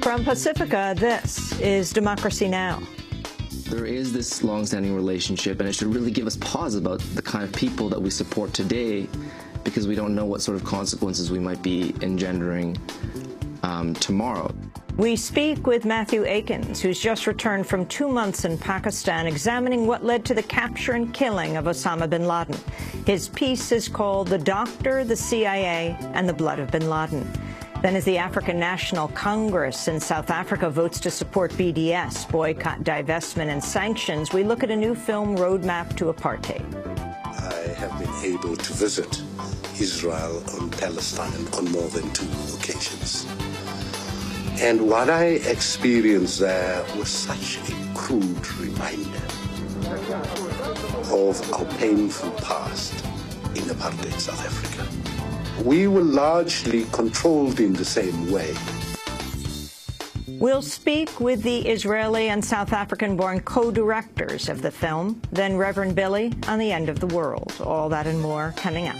From Pacifica, this is Democracy Now! There is this long-standing relationship, and it should really give us pause about the kind of people that we support today, because we don't know what sort of consequences we might be engendering tomorrow. We speak with Matthew Akins, who's just returned from 2 months in Pakistan, examining what led to the capture and killing of Osama bin Laden. His piece is called The Doctor, the CIA, and the Blood of bin Laden. Then, as the African National Congress in South Africa votes to support BDS, boycott, divestment, and sanctions, we look at a new film, Roadmap to Apartheid. I have been able to visit Israel and Palestine on more than 2 occasions. And what I experienced there was such a crude reminder of our painful past in apartheid South Africa. We were largely controlled in the same way. We'll speak with the Israeli and South African-born co-directors of the film, then Reverend Billy on the end of the world. All that and more coming up.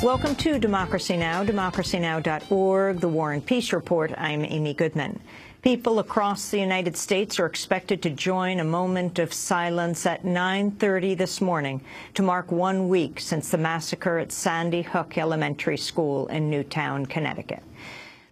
Welcome to Democracy Now!, democracynow.org, The War and Peace Report. I'm Amy Goodman. People across the United States are expected to join a moment of silence at 9:30 this morning to mark 1 week since the massacre at Sandy Hook Elementary School in Newtown, Connecticut.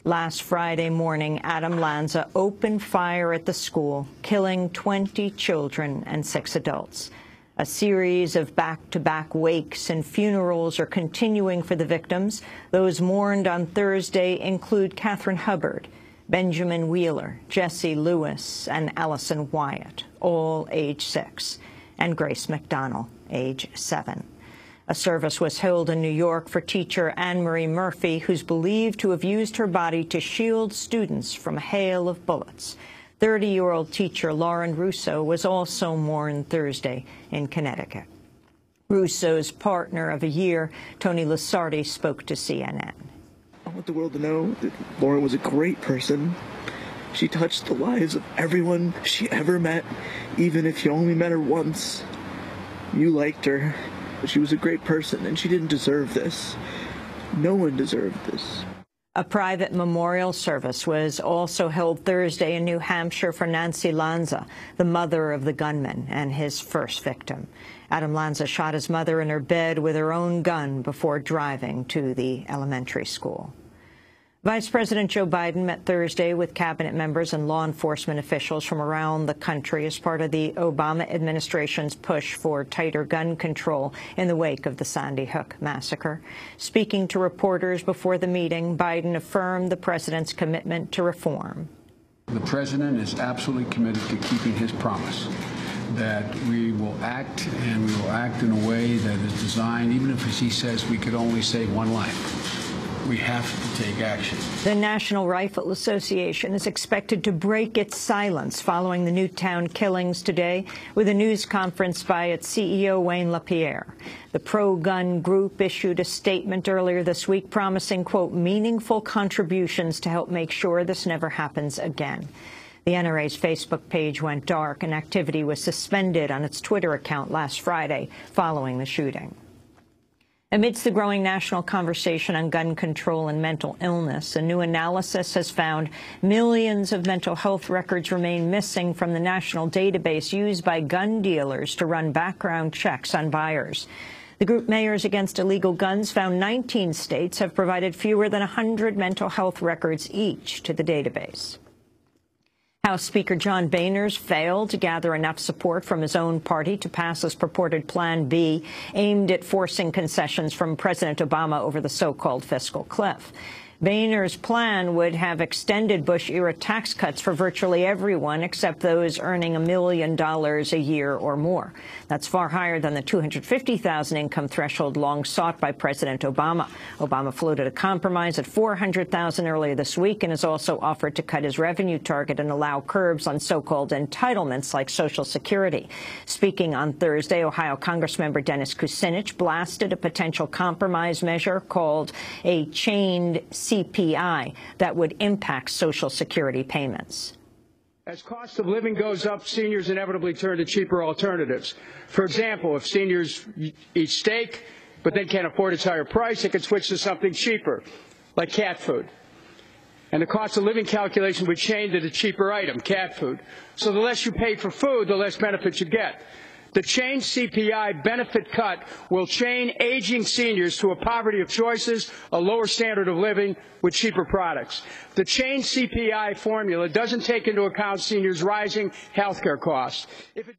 Last Friday morning, Adam Lanza opened fire at the school, killing 20 children and 6 adults. A series of back-to-back wakes and funerals are continuing for the victims. Those mourned on Thursday include Catherine Hubbard, Benjamin Wheeler, Jesse Lewis, and Allison Wyatt, all age 6, and Grace McDonald, age 7. A service was held in New York for teacher Anne-Marie Murphy, who's believed to have used her body to shield students from a hail of bullets. 30-year-old teacher Lauren Russo was also mourned Thursday in Connecticut. Russo's partner of a year, Tony Lusardi, spoke to CNN. I want the world to know that Lauren was a great person. She touched the lives of everyone she ever met, even if you only met her once. You liked her, but she was a great person, and she didn't deserve this. No one deserved this. A private memorial service was also held Thursday in New Hampshire for Nancy Lanza, the mother of the gunman and his first victim. Adam Lanza shot his mother in her bed with her own gun before driving to the elementary school. Vice President Joe Biden met Thursday with cabinet members and law enforcement officials from around the country as part of the Obama administration's push for tighter gun control in the wake of the Sandy Hook massacre. Speaking to reporters before the meeting, Biden affirmed the president's commitment to reform. The president is absolutely committed to keeping his promise that we will act, and we will act in a way that is designed, even if, as he says, we could only save 1 life. We have to take action. The National Rifle Association is expected to break its silence following the Newtown killings today with a news conference by its CEO, Wayne LaPierre. The pro-gun group issued a statement earlier this week promising, quote, meaningful contributions to help make sure this never happens again. The NRA's Facebook page went dark, and activity was suspended on its Twitter account last Friday following the shooting. Amidst the growing national conversation on gun control and mental illness, a new analysis has found millions of mental health records remain missing from the national database used by gun dealers to run background checks on buyers. The group Mayors Against Illegal Guns found 19 states have provided fewer than 100 mental health records each to the database. House Speaker John Boehner's failed to gather enough support from his own party to pass his purported Plan B, aimed at forcing concessions from President Obama over the so-called fiscal cliff. Boehner's plan would have extended Bush-era tax cuts for virtually everyone except those earning $1 million a year or more. That's far higher than the $250,000 income threshold long sought by President Obama. Obama floated a compromise at $400,000 earlier this week and has also offered to cut his revenue target and allow curbs on so-called entitlements like Social Security. Speaking on Thursday, Ohio Congressmember Dennis Kucinich blasted a potential compromise measure called a chained CPI that would impact Social Security payments. As cost of living goes up, seniors inevitably turn to cheaper alternatives. For example, if seniors eat steak, but then can't afford its higher price, they can switch to something cheaper, like cat food. And the cost of living calculation would change to the cheaper item, cat food. So the less you pay for food, the less benefits you get. The changed CPI benefit cut will chain aging seniors to a poverty of choices, a lower standard of living with cheaper products. The changed CPI formula doesn't take into account seniors' rising health care costs. If it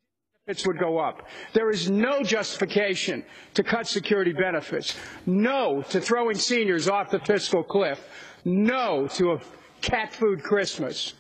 benefits would go up. There is no justification to cut security benefits. No to throwing seniors off the fiscal cliff. No to a cat food Christmas.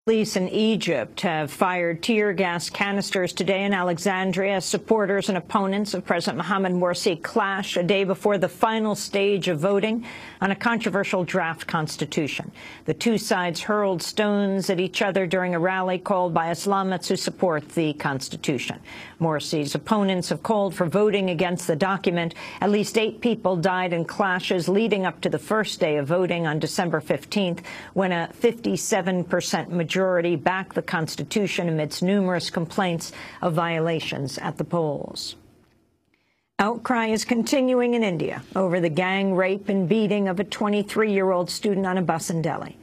Police in Egypt have fired tear gas canisters today in Alexandria as supporters and opponents of President Mohamed Morsi clash a day before the final stage of voting on a controversial draft constitution. The two sides hurled stones at each other during a rally called by Islamists who support the constitution. Morsi's opponents have called for voting against the document. At least 8 people died in clashes leading up to the first day of voting on December 15th, when a 57% majority backed the Constitution amidst numerous complaints of violations at the polls. Outcry is continuing in India over the gang rape and beating of a 23-year-old student on a bus in Delhi.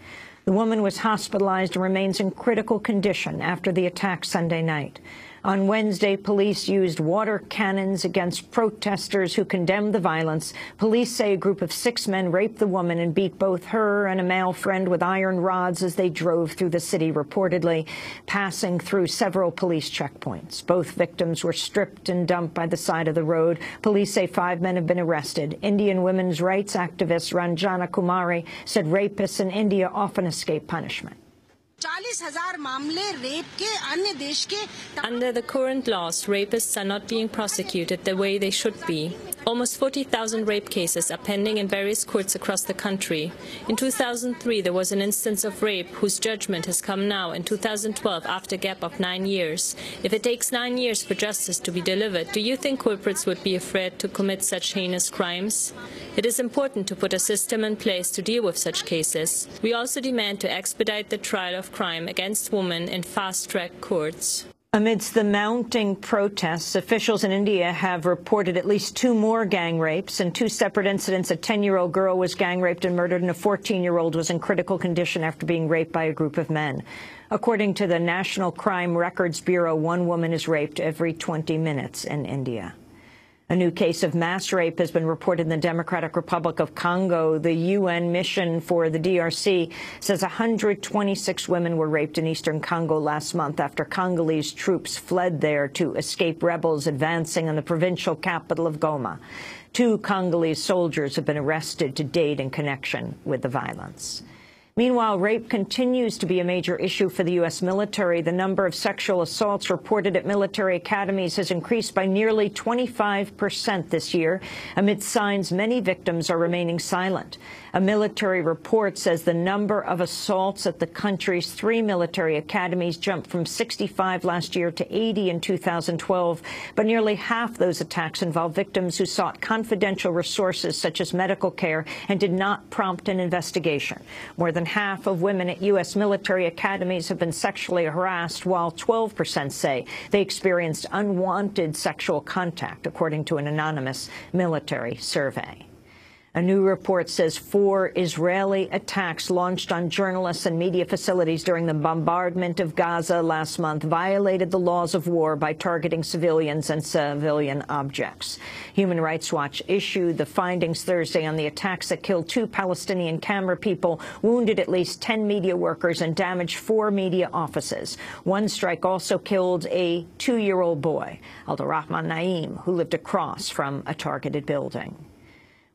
The woman was hospitalized and remains in critical condition after the attack Sunday night. On Wednesday, police used water cannons against protesters who condemned the violence. Police say a group of 6 men raped the woman and beat both her and a male friend with iron rods as they drove through the city, reportedly passing through several police checkpoints. Both victims were stripped and dumped by the side of the road. Police say 5 men have been arrested. Indian women's rights activist Ranjana Kumari said rapists in India often escape punishment. Under the current laws, rapists are not being prosecuted the way they should be. Almost 40,000 rape cases are pending in various courts across the country. In 2003, there was an instance of rape whose judgment has come now in 2012 after a gap of 9 years. If it takes 9 years for justice to be delivered, do you think culprits would be afraid to commit such heinous crimes? It is important to put a system in place to deal with such cases. We also demand to expedite the trial of crime against women in fast-track courts. Amidst the mounting protests, officials in India have reported at least 2 more gang rapes. In 2 separate incidents, a 10-year-old girl was gang raped and murdered, and a 14-year-old was in critical condition after being raped by a group of men. According to the National Crime Records Bureau, 1 woman is raped every 20 minutes in India. A new case of mass rape has been reported in the Democratic Republic of Congo. The UN mission for the DRC says 126 women were raped in eastern Congo last month after Congolese troops fled there to escape rebels advancing on the provincial capital of Goma. 2 Congolese soldiers have been arrested to date in connection with the violence. Meanwhile, rape continues to be a major issue for the U.S. military. The number of sexual assaults reported at military academies has increased by nearly 25% this year, amid signs many victims are remaining silent. A military report says the number of assaults at the country's 3 military academies jumped from 65 last year to 80 in 2012, but nearly half those attacks involved victims who sought confidential resources such as medical care and did not prompt an investigation. More than half of women at U.S. military academies have been sexually harassed, while 12% say they experienced unwanted sexual contact, according to an anonymous military survey. A new report says 4 Israeli attacks launched on journalists and media facilities during the bombardment of Gaza last month violated the laws of war by targeting civilians and civilian objects. Human Rights Watch issued the findings Thursday on the attacks that killed 2 Palestinian camera people, wounded at least 10 media workers, and damaged 4 media offices. One strike also killed a 2-year-old boy, Abdulrahman Naim, who lived across from a targeted building.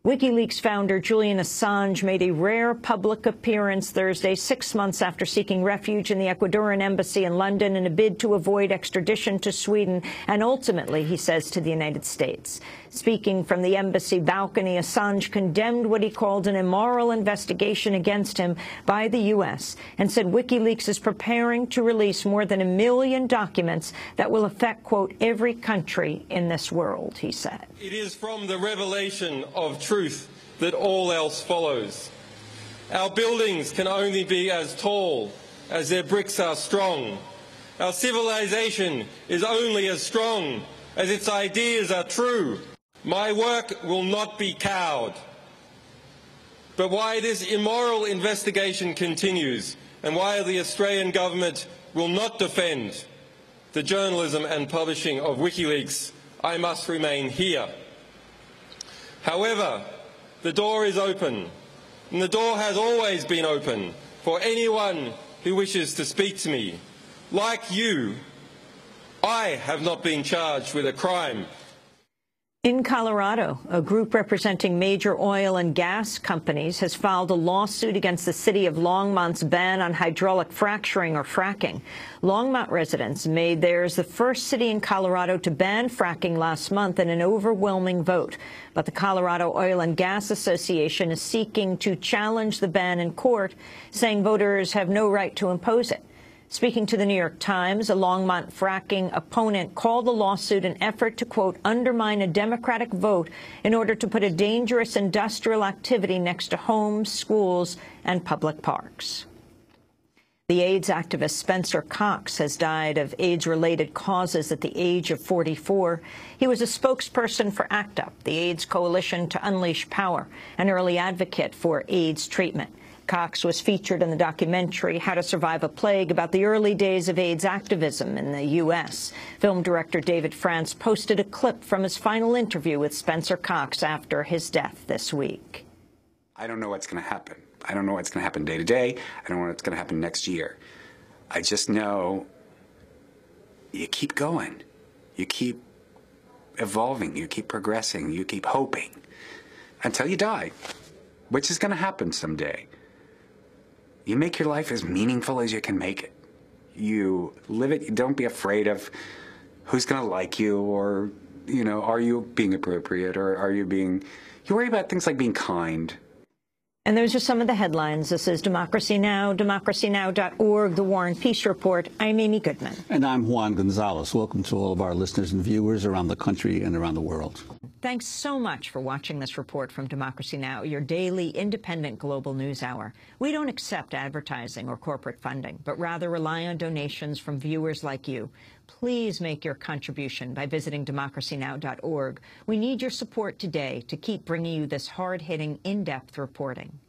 WikiLeaks founder Julian Assange made a rare public appearance Thursday, 6 months after seeking refuge in the Ecuadorian embassy in London in a bid to avoid extradition to Sweden and ultimately, he says, to the United States. Speaking from the embassy balcony, Assange condemned what he called an immoral investigation against him by the U.S. and said WikiLeaks is preparing to release more than 1 million documents that will affect, quote, every country in this world, he said. It is from the revelation of truth that all else follows. Our buildings can only be as tall as their bricks are strong. Our civilization is only as strong as its ideas are true. My work will not be cowed. But why this immoral investigation continues and why the Australian government will not defend the journalism and publishing of WikiLeaks, I must remain here. However, the door is open, and the door has always been open for anyone who wishes to speak to me. Like you, I have not been charged with a crime. In Colorado, a group representing major oil and gas companies has filed a lawsuit against the city of Longmont's ban on hydraulic fracturing or fracking. Longmont residents made theirs the first city in Colorado to ban fracking last month in an overwhelming vote. But the Colorado Oil and Gas Association is seeking to challenge the ban in court, saying voters have no right to impose it. Speaking to the New York Times, a Longmont fracking opponent called the lawsuit an effort to, quote, undermine a democratic vote in order to put a dangerous industrial activity next to homes, schools, and public parks. The AIDS activist Spencer Cox has died of AIDS-related causes at the age of 44. He was a spokesperson for ACT UP, the AIDS Coalition to Unleash Power, an early advocate for AIDS treatment. Cox was featured in the documentary How to Survive a Plague about the early days of AIDS activism in the U.S. Film director David France posted a clip from his final interview with Spencer Cox after his death this week. I don't know what's going to happen. I don't know what's going to happen day to day. I don't know what's going to happen next year. I just know you keep going. You keep evolving. You keep progressing. You keep hoping until you die, which is going to happen someday. You make your life as meaningful as you can make it. You live it. Don't be afraid of who's going to like you or, you know, are you being appropriate or are you being... You worry about things like being kind. And those are some of the headlines. This is Democracy Now!, democracynow.org, The War and Peace Report. I'm Amy Goodman. And I'm Juan Gonzalez. Welcome to all of our listeners and viewers around the country and around the world. Thanks so much for watching this report from Democracy Now!, your daily independent global news hour. We don't accept advertising or corporate funding, but rather rely on donations from viewers like you. Please make your contribution by visiting democracynow.org. We need your support today to keep bringing you this hard-hitting, in-depth reporting.